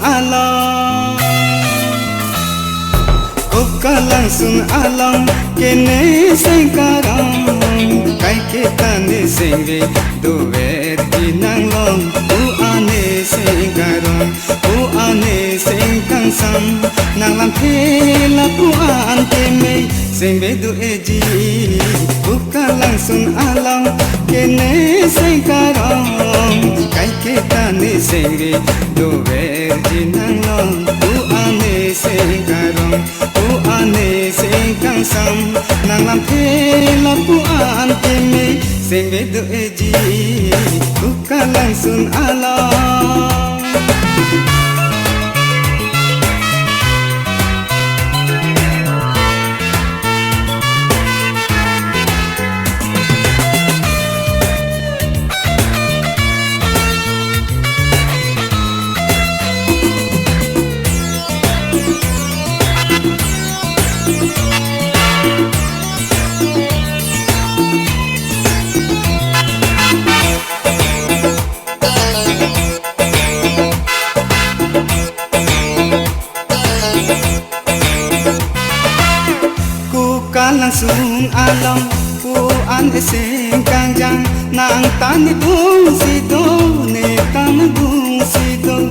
alam Buka langsung alam kene sekarang kai kita ne sengre dover dinang long u ane sekarang u ane sengkang sam nang lam phela pu an teme sengbe du eji buka langsung alam kene sekarang kai kita ne sengre dover dinang long u ane sekarang ane sengkang sam nang lam phela pu an teme sengbe do eji buka langsung alam langsung alam ku an eseng kangjang nang tani bung sido ne tam bung sido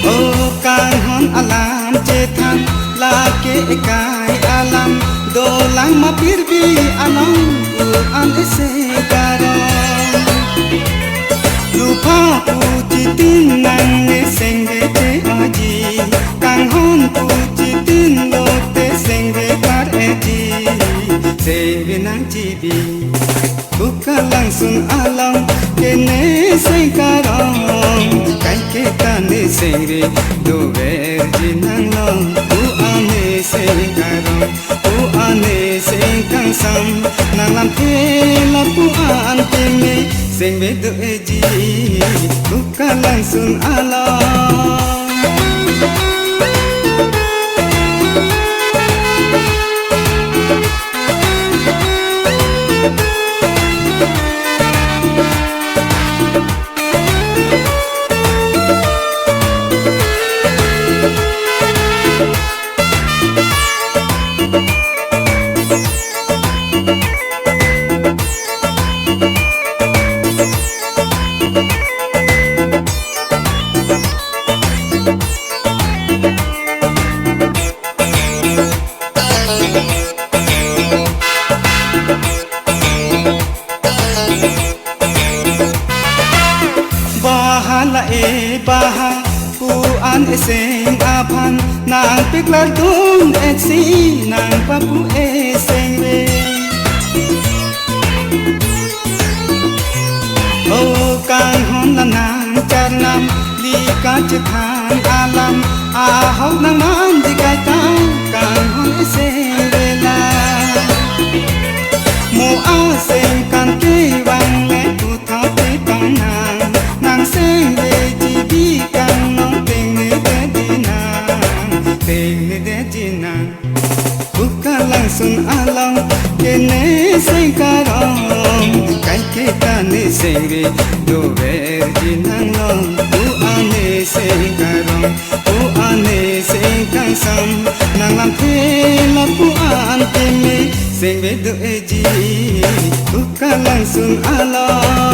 oh kan hon alam cethan la ke kai alam do lang ma pirbi alam ku an eseng karam lupa ku jitin nang eseng te aji kang hon pu jitin lo te sengre kar eji sengre nang jibi buka langsung alam kene sekarang kai kita ne sengre do ver jinang lo u ane sekarang u ane sengkang sam nang lam phela pu an teme sengbe do eji buka langsung alam baha ku an eseng aphan nang piklar dung eksi nang papu eseng re oh kan hon nang charnam li ka chhan alam a hau nang man di kai ta kan hon eseng re la mo a seng kan ke wang le tu tha te tang nang seng re buka langsung alam kene sekarang kai kita ne sengre do ver jinang lo u ane sekarang u ane sengkang sam nang lam phela pu an teme sengbe do eji buka langsung alam